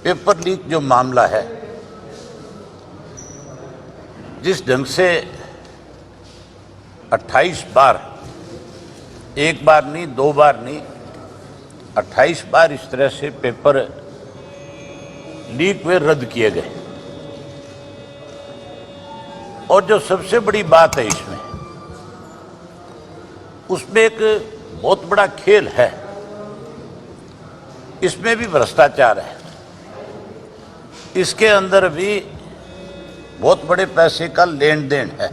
Paper leak जो मामला है, जिस ढंग से 28 बार, एक बार नहीं, 2 बार नहीं, 28 बार इस तरह से पेपर लीक हुए, रद्द किए गए। और जो सबसे बड़ी बात है उसमें एक बहुत बड़ा खेल है, इसमें भी भ्रष्टाचार है, इसके अंदर भी बहुत बड़े पैसे का लेन देन है।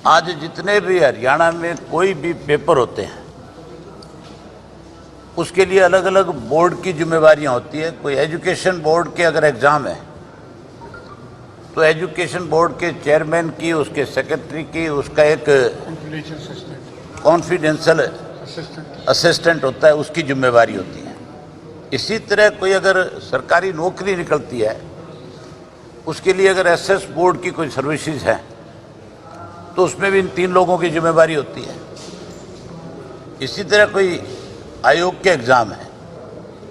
आज जितने भी हरियाणा में कोई भी पेपर होते हैं, उसके लिए अलग अलग बोर्ड की जिम्मेवारियां होती है। कोई एजुकेशन बोर्ड के अगर एग्जाम है तो एजुकेशन बोर्ड के चेयरमैन की, उसके सेक्रेटरी की, उसका एक कॉन्फिडेंशियल असिस्टेंट होता है, उसकी जिम्मेवारी होती है। इसी तरह कोई अगर सरकारी नौकरी निकलती है, उसके लिए अगर एसएस बोर्ड की कोई सर्विसेज है तो उसमें भी इन 3 लोगों की जिम्मेवारी होती है। इसी तरह कोई आयोग के एग्जाम है,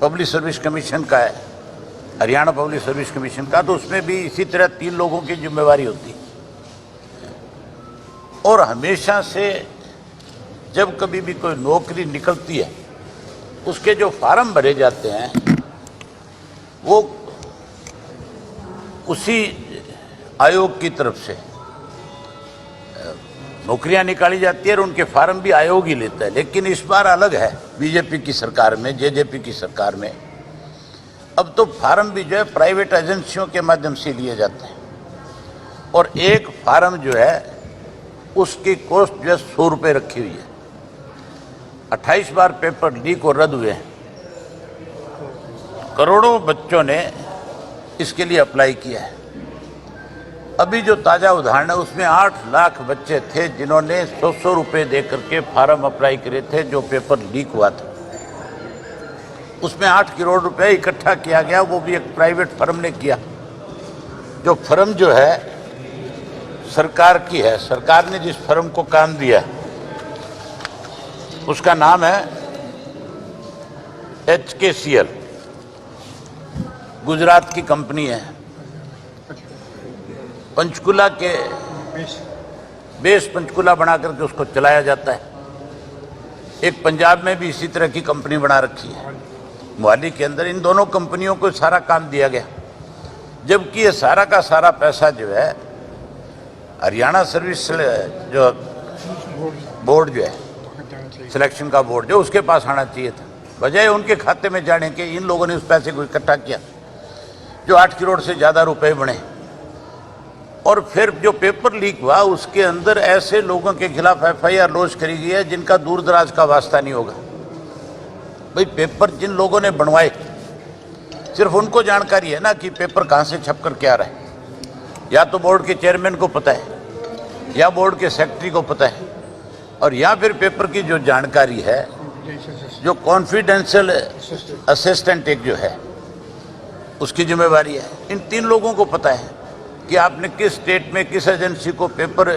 पब्लिक सर्विस कमीशन का है, हरियाणा पब्लिक सर्विस कमीशन का, तो उसमें भी इसी तरह 3 लोगों की जिम्मेवारी होती है। और हमेशा से जब कभी भी कोई नौकरी निकलती है, उसके जो फार्म भरे जाते हैं वो उसी आयोग की तरफ से नौकरियां निकाली जाती है और उनके फार्म भी आयोग ही लेता है। लेकिन इस बार अलग है, बीजेपी की सरकार में, जेजेपी की सरकार में अब तो फार्म भी जो है प्राइवेट एजेंसियों के माध्यम से लिए जाते हैं। और एक फार्म जो है उसकी कॉस्ट जो है 100 रुपये रखी हुई है। 28 बार पेपर लीक और रद्द हुए हैं। करोड़ों बच्चों ने इसके लिए अप्लाई किया है। अभी जो ताज़ा उदाहरण है उसमें 8 लाख बच्चे थे जिन्होंने 100 रुपये दे करके फार्म अप्लाई करे थे जो पेपर लीक हुआ था। उसमें 8 करोड़ रुपए इकट्ठा किया गया, वो भी एक प्राइवेट फर्म ने किया। जो फर्म जो है सरकार की है, सरकार ने जिस फर्म को काम दिया उसका नाम है HKCL, गुजरात की कंपनी है। पंचकुला के बेस पंचकुला बना करके उसको चलाया जाता है। एक पंजाब में भी इसी तरह की कंपनी बना रखी है, मोहाली के अंदर। इन दोनों कंपनियों को सारा काम दिया गया, जबकि ये सारा का सारा पैसा जो है हरियाणा सर्विस जो बोर्ड जो है, सिलेक्शन का बोर्ड जो, उसके पास आना चाहिए था, बजाय उनके खाते में जाने के। इन लोगों ने उस पैसे को इकट्ठा किया जो 8 करोड़ से ज़्यादा रुपए बने। और फिर जो पेपर लीक हुआ उसके अंदर ऐसे लोगों के खिलाफ FIR लॉन्च करी गई है जिनका दूर दराज का वास्ता नहीं होगा। भाई पेपर जिन लोगों ने बनवाए, सिर्फ उनको जानकारी है ना कि पेपर कहाँ से छप कर के आ रहा है। या तो बोर्ड के चेयरमैन को पता है, या बोर्ड के सेक्रेटरी को पता है, और या फिर पेपर की जो जानकारी है, जो कॉन्फिडेंशियल असिस्टेंट एक जो है उसकी जिम्मेवारी है। इन 3 लोगों को पता है कि आपने किस स्टेट में किस एजेंसी को पेपर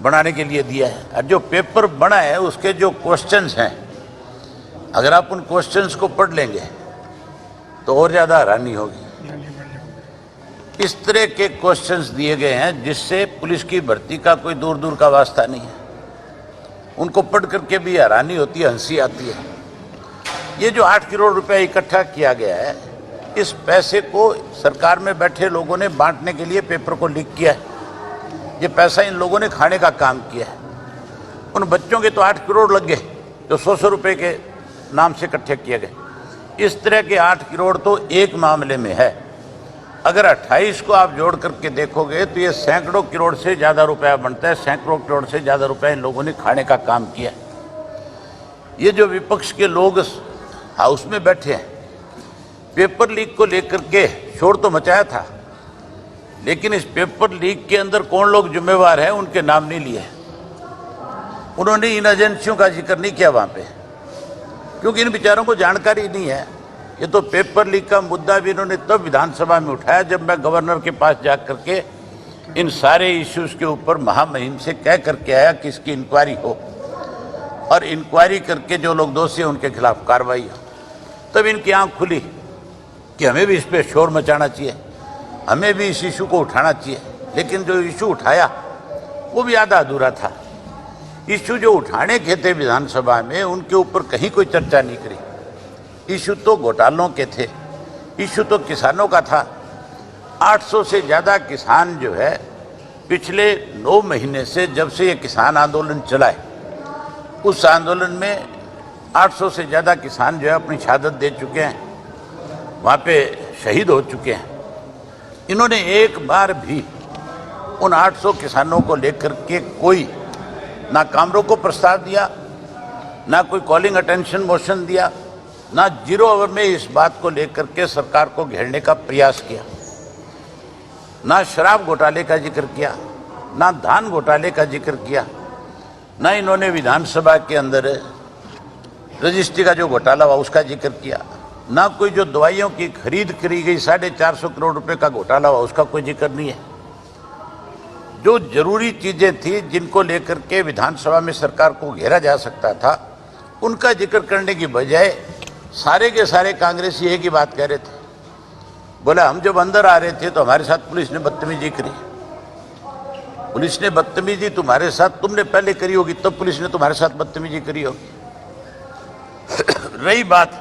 बनाने के लिए दिया है। और जो पेपर बना है उसके जो क्वेश्चंस हैं, अगर आप उन क्वेश्चंस को पढ़ लेंगे तो और ज़्यादा हैरानी होगी। इस तरह के क्वेश्चंस दिए गए हैं जिससे पुलिस की भर्ती का कोई दूर दूर का वास्ता नहीं है। उनको पढ़ करके भी हैरानी होती है, हंसी आती है। ये जो 8 करोड़ रुपए इकट्ठा किया गया है, इस पैसे को सरकार में बैठे लोगों ने बांटने के लिए पेपर को लीक किया है। ये पैसा इन लोगों ने खाने का काम किया है। उन बच्चों के तो 8 करोड़ लग गए जो 100 रुपये के नाम से इकट्ठे किए गए। इस तरह के 8 करोड़ तो एक मामले में है। अगर 28 को आप जोड़ करके देखोगे तो ये सैकड़ों करोड़ से ज़्यादा रुपया बनता है। सैकड़ों करोड़ से ज़्यादा रुपया इन लोगों ने खाने का काम किया। ये जो विपक्ष के लोग हाउस में बैठे हैं, पेपर लीक को लेकर के शोर तो मचाया था, लेकिन इस पेपर लीक के अंदर कौन लोग जिम्मेवार हैं उनके नाम नहीं लिए। उन्होंने इन एजेंसियों का जिक्र नहीं किया वहाँ पे, क्योंकि इन बेचारों को जानकारी नहीं है। ये तो पेपर लीक का मुद्दा भी इन्होंने तब विधानसभा में उठाया जब मैं गवर्नर के पास जा करके इन सारे इश्यूज के ऊपर महामहिम से कह करके आया कि इसकी इंक्वायरी हो और इंक्वायरी करके जो लोग दोषी हैं उनके खिलाफ कार्रवाई हो। तब इनकी आंख खुली कि हमें भी इस पे शोर मचाना चाहिए, हमें भी इस इशू को उठाना चाहिए। लेकिन जो इशू उठाया वो भी आधा अधूरा था। इशू जो उठाने के थे विधानसभा में, उनके ऊपर कहीं कोई चर्चा नहीं करी। इशू तो घोटालों के थे, इशू तो किसानों का था। 800 से ज़्यादा किसान जो है पिछले 9 महीने से, जब से ये किसान आंदोलन चला है, उस आंदोलन में 800 से ज़्यादा किसान जो है अपनी शहादत दे चुके हैं, वहाँ पे शहीद हो चुके हैं। इन्होंने एक बार भी उन 800 किसानों को लेकर के कोई ना काम रोको प्रस्ताव दिया, ना कोई कॉलिंग अटेंशन मोशन दिया, ना 0 आवर में इस बात को लेकर के सरकार को घेरने का प्रयास किया, ना शराब घोटाले का जिक्र किया, ना धान घोटाले का जिक्र किया, ना इन्होंने विधानसभा के अंदर रजिस्ट्री का जो घोटाला हुआ उसका जिक्र किया, ना कोई जो दवाइयों की खरीद करी गई 450 करोड़ रुपए का घोटाला हुआ उसका कोई जिक्र नहीं है। जो जरूरी चीजें थी जिनको लेकर के विधानसभा में सरकार को घेरा जा सकता था, उनका जिक्र करने की बजाय सारे के सारे कांग्रेसी एक ही बात कह रहे थे। बोला हम जब अंदर आ रहे थे तो हमारे साथ पुलिस ने बदतमीजी करी। पुलिस ने बदतमीजी तुम्हारे साथ, तुमने पहले करी होगी तब पुलिस ने तुम्हारे साथ बदतमीजी करी होगी। रही बात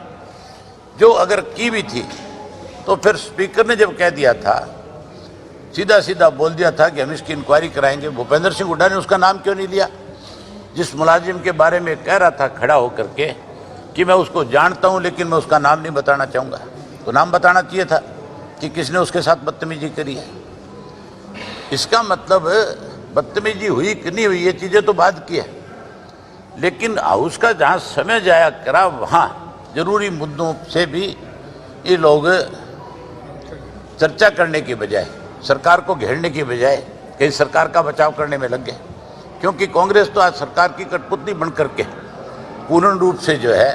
जो अगर की भी थी तो फिर स्पीकर ने जब कह दिया था, सीधा सीधा बोल दिया था कि हम इसकी इंक्वायरी कराएंगे। भूपेंद्र सिंह हुड्डा ने उसका नाम क्यों नहीं लिया? जिस मुलाजिम के बारे में कह रहा था खड़ा होकर के कि मैं उसको जानता हूं लेकिन मैं उसका नाम नहीं बताना चाहूँगा, तो नाम बताना चाहिए था कि किसने उसके साथ बदतमीजी करी है। इसका मतलब बदतमीजी हुई कि नहीं हुई ये चीज़ें तो बाद की है, लेकिन हाउस का जहाँ समय जाया करा वहाँ जरूरी मुद्दों से भी ये लोग चर्चा करने की बजाय, सरकार को घेरने की बजाय कहीं सरकार का बचाव करने में लग गए। क्योंकि कांग्रेस तो आज सरकार की कठपुतली बन करके पूर्ण रूप से जो है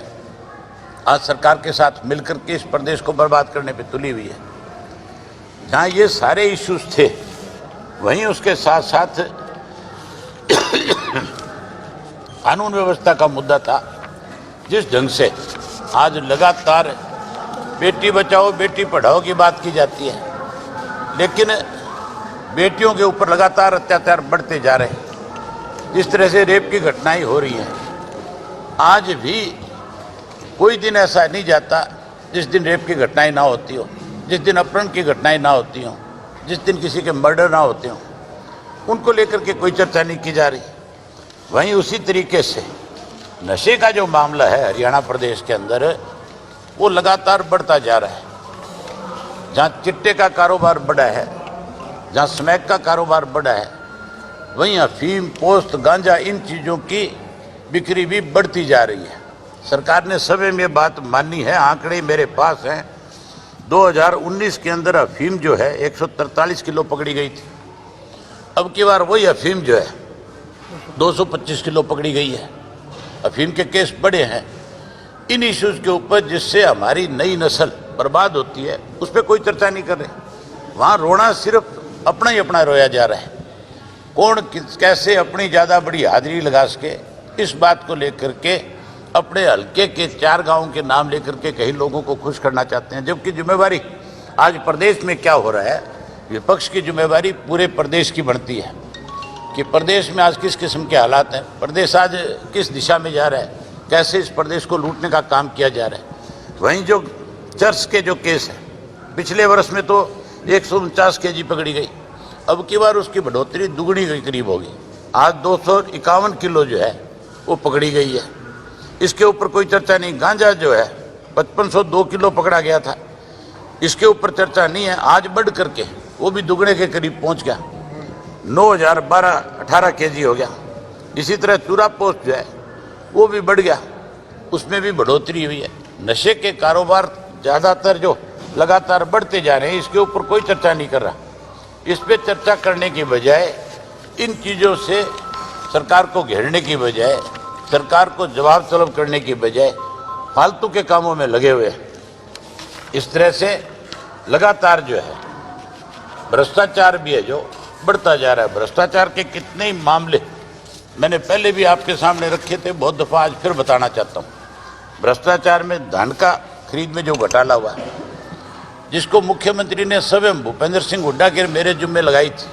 आज सरकार के साथ मिलकर के इस प्रदेश को बर्बाद करने पे तुली हुई है। जहाँ ये सारे इश्यूज थे वहीं उसके साथ साथ कानून व्यवस्था का मुद्दा था। जिस ढंग से आज लगातार बेटी बचाओ बेटी पढ़ाओ की बात की जाती है, लेकिन बेटियों के ऊपर लगातार अत्याचार बढ़ते जा रहे हैं। जिस तरह से रेप की घटनाएं हो रही हैं, आज भी कोई दिन ऐसा नहीं जाता जिस दिन रेप की घटनाएं ना होती हो, जिस दिन अपहरण की घटनाएं ना होती हों, जिस दिन किसी के मर्डर ना होते हों, उनको लेकर के कोई चर्चा नहीं की जा रही। वहीं उसी तरीके से नशे का जो मामला है हरियाणा प्रदेश के अंदर, वो लगातार बढ़ता जा रहा है। जहाँ चिट्टे का कारोबार बढ़ा है, जहाँ स्मैक का कारोबार बढ़ा है, वहीं अफीम, पोस्त, गांजा, इन चीज़ों की बिक्री भी बढ़ती जा रही है। सरकार ने सभी में बात मानी है, आंकड़े मेरे पास हैं। 2019 के अंदर अफीम जो है 143 किलो पकड़ी गई थी। अब की बार वही अफीम जो है 225 किलो पकड़ी गई है। अफीम के केस बड़े हैं इन इश्यूज के ऊपर, जिससे हमारी नई नस्ल बर्बाद होती है, उस पर कोई चर्चा नहीं कर रहे। वहाँ रोना सिर्फ अपना ही अपना रोया जा रहा है। कौन कैसे अपनी ज़्यादा बड़ी हाजिरी लगा सके, इस बात को लेकर के अपने हल्के के 4 गाँव के नाम लेकर के कई लोगों को खुश करना चाहते हैं। जबकि जिम्मेवारी आज प्रदेश में क्या हो रहा है, विपक्ष की जिम्मेवारी पूरे प्रदेश की बनती है कि प्रदेश में आज किस किस्म के हालात हैं, प्रदेश आज किस दिशा में जा रहा है, कैसे इस प्रदेश को लूटने का काम किया जा रहा है। वहीं जो चर्च के जो केस है, पिछले वर्ष में तो 149 kg पकड़ी गई, अब की बार उसकी बढ़ोतरी दुगनी के करीब होगी। आज 251 किलो जो है वो पकड़ी गई है। इसके ऊपर कोई चर्चा नहीं। गांजा जो है 5502 किलो पकड़ा गया था, इसके ऊपर चर्चा नहीं है। आज बढ़ करके वो भी दुगने के करीब पहुंच गया, 9018 kg हो गया। इसी तरह चूरा पोस्ट जो है वो भी बढ़ गया, उसमें भी बढ़ोतरी हुई है। नशे के कारोबार ज़्यादातर जो लगातार बढ़ते जा रहे हैं, इसके ऊपर कोई चर्चा नहीं कर रहा। इस पे चर्चा करने की बजाय, इन चीज़ों से सरकार को घेरने की बजाय, सरकार को जवाब तलब करने की बजाय फालतू के कामों में लगे हुए हैं। इस तरह से लगातार जो है भ्रष्टाचार भी है जो बढ़ता जा रहा है। भ्रष्टाचार के कितने ही मामले मैंने पहले भी आपके सामने रखे थे, बहुत दफ़ा आज फिर बताना चाहता हूँ। भ्रष्टाचार में धन का खरीद में जो घोटाला हुआ, जिसको मुख्यमंत्री ने स्वयं भूपेंद्र सिंह हुड्डा के मेरे जुम्मे लगाई थी।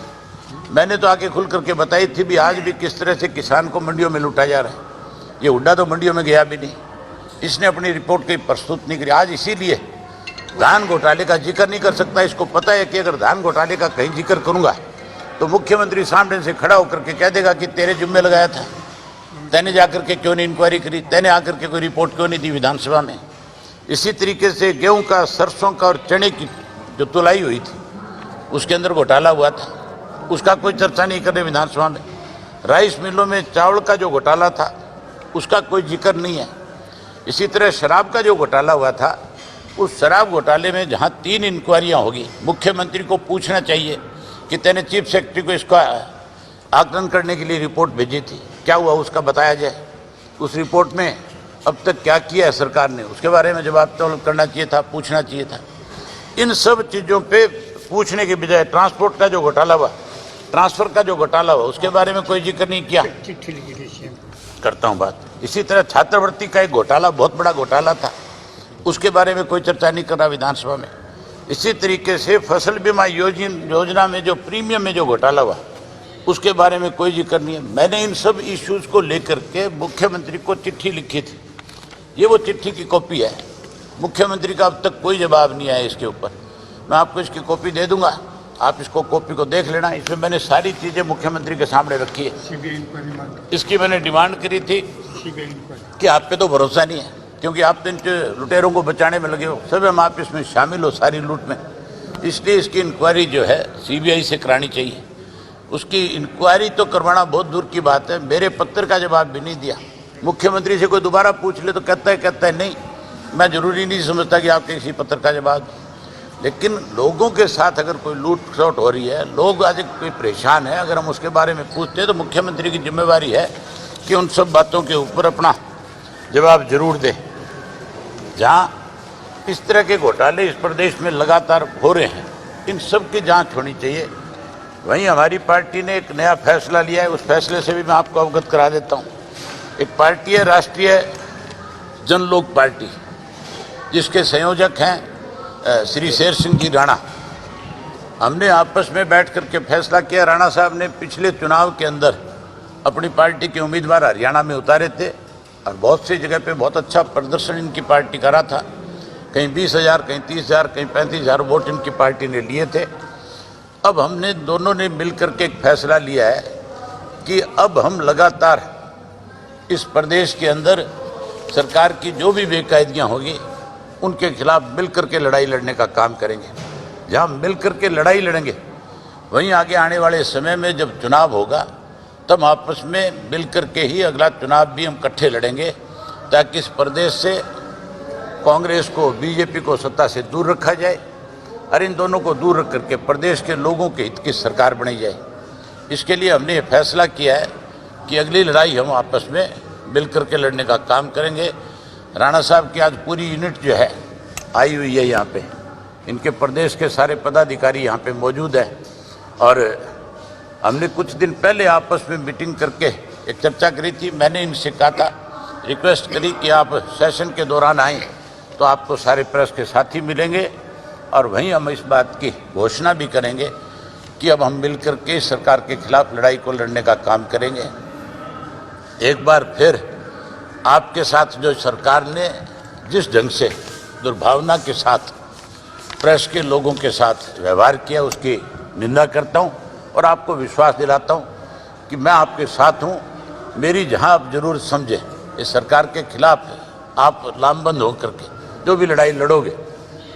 मैंने तो आके खुल करके बताई थी भी आज भी किस तरह से किसान को मंडियों में लूटा जा रहा है। ये हुड्डा तो मंडियों में गया भी नहीं, इसने अपनी रिपोर्ट कहीं प्रस्तुत नहीं करी। आज इसीलिए धान घोटाले का जिक्र नहीं कर सकता। इसको पता है कि अगर धान घोटाले का कहीं जिक्र करूंगा तो मुख्यमंत्री सामने से खड़ा होकर के कह देगा कि तेरे जुम्मे लगाया था, तैने जाकर के क्यों नहीं इंक्वायरी करी, तैने आकर के कोई रिपोर्ट क्यों नहीं दी विधानसभा में। इसी तरीके से गेहूं का, सरसों का और चने की जो तुलाई हुई थी उसके अंदर घोटाला हुआ था, उसका कोई चर्चा नहीं कर रहे विधानसभा में। राइस मिलों में चावल का जो घोटाला था उसका कोई जिक्र नहीं है। इसी तरह शराब का जो घोटाला हुआ था, उस शराब घोटाले में जहां 3 इंक्वायरियां होगी, मुख्यमंत्री को पूछना चाहिए कि तैने चीफ सेक्रेटरी को इसका आकलन करने के लिए रिपोर्ट भेजी थी, क्या हुआ उसका बताया जाए। उस रिपोर्ट में अब तक क्या किया है सरकार ने, उसके बारे में जवाब तलब करना चाहिए था, पूछना चाहिए था। इन सब चीज़ों पे पूछने के बजाय ट्रांसपोर्ट का जो घोटाला हुआ, ट्रांसफर का जो घोटाला हुआ, उसके बारे में कोई जिक्र नहीं किया। करता हूँ बात। इसी तरह छात्रवृत्ति का एक घोटाला, बहुत बड़ा घोटाला था, उसके बारे में कोई चर्चा नहीं कर रहा विधानसभा में। इसी तरीके से फसल बीमा योजना में जो प्रीमियम में जो घोटाला हुआ उसके बारे में कोई जिक्र नहीं है। मैंने इन सब इश्यूज को लेकर के मुख्यमंत्री को चिट्ठी लिखी थी, ये वो चिट्ठी की कॉपी है। मुख्यमंत्री का अब तक कोई जवाब नहीं आया इसके ऊपर। मैं आपको इसकी कॉपी दे दूंगा, आप इसको कॉपी को देख लेना। इसमें मैंने सारी चीज़ें मुख्यमंत्री के सामने रखी है। इसकी मैंने डिमांड करी थी कि आप पे तो भरोसा नहीं है, क्योंकि आप तो इन लुटेरों को बचाने में लगे हो, सब हम आप इसमें शामिल हो सारी लूट में, इसलिए इसकी इंक्वायरी जो है CBI से करानी चाहिए। उसकी इंक्वायरी तो करवाना बहुत दूर की बात है, मेरे पत्र का जवाब भी नहीं दिया। मुख्यमंत्री से कोई दोबारा पूछ ले तो कहता है नहीं, मैं जरूरी नहीं समझता कि आपके किसी पत्र का जवाब। लेकिन लोगों के साथ अगर कोई लूट खसोट हो रही है, लोग आज कोई परेशान है, अगर हम उसके बारे में पूछते हैं तो मुख्यमंत्री की जिम्मेवारी है कि उन सब बातों के ऊपर अपना जवाब जरूर दे। जहाँ इस तरह के घोटाले इस प्रदेश में लगातार हो रहे हैं, इन सब की जांच होनी चाहिए। वहीं हमारी पार्टी ने एक नया फैसला लिया है, उस फैसले से भी मैं आपको अवगत करा देता हूँ। एक पार्टी है राष्ट्रीय जनलोक पार्टी, जिसके संयोजक हैं श्री शेर सिंह जी राणा। हमने आपस में बैठ करके फैसला किया, राणा साहब ने पिछले चुनाव के अंदर अपनी पार्टी के उम्मीदवार हरियाणा में उतारे थे और बहुत सी जगह पे बहुत अच्छा प्रदर्शन इनकी पार्टी करा था। कहीं 20,000, कहीं 30,000, कहीं 35,000 वोट इनकी पार्टी ने लिए थे। अब हमने दोनों ने मिलकर के एक फैसला लिया है कि अब हम लगातार इस प्रदेश के अंदर सरकार की जो भी बेकायदियाँ होगी उनके खिलाफ मिलकर के लड़ाई लड़ने का काम करेंगे। जहाँ मिलकर के लड़ाई लड़ेंगे, वहीं आगे आने वाले समय में जब चुनाव होगा तब आपस में मिलकर के ही अगला चुनाव भी हम इकट्ठे लड़ेंगे, ताकि इस प्रदेश से कांग्रेस को, बीजेपी को सत्ता से दूर रखा जाए और इन दोनों को दूर रख करके प्रदेश के लोगों के हित की सरकार बनाई जाए। इसके लिए हमने ये फैसला किया है कि अगली लड़ाई हम आपस में मिलकर के लड़ने का काम करेंगे। राणा साहब की आज पूरी यूनिट जो है आई हुई है यहाँ पे, इनके प्रदेश के सारे पदाधिकारी यहाँ पे मौजूद हैं और हमने कुछ दिन पहले आपस में मीटिंग करके एक चर्चा करी थी। मैंने इनसे कहा था, रिक्वेस्ट करी कि आप सेशन के दौरान आएँ तो आपको सारे प्रेस के साथी मिलेंगे और वहीं हम इस बात की घोषणा भी करेंगे कि अब हम मिलकर के सरकार के खिलाफ लड़ाई को लड़ने का काम करेंगे। एक बार फिर आपके साथ जो सरकार ने जिस ढंग से दुर्भावना के साथ प्रेस के लोगों के साथ व्यवहार किया, उसकी निंदा करता हूं और आपको विश्वास दिलाता हूं कि मैं आपके साथ हूं। मेरी जहां आप जरूरत समझें, इस सरकार के खिलाफ आप लामबंद होकर के जो भी लड़ाई लड़ोगे,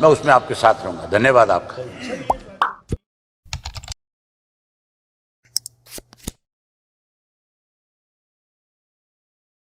मैं उसमें आपके साथ रहूँगा। धन्यवाद आपका।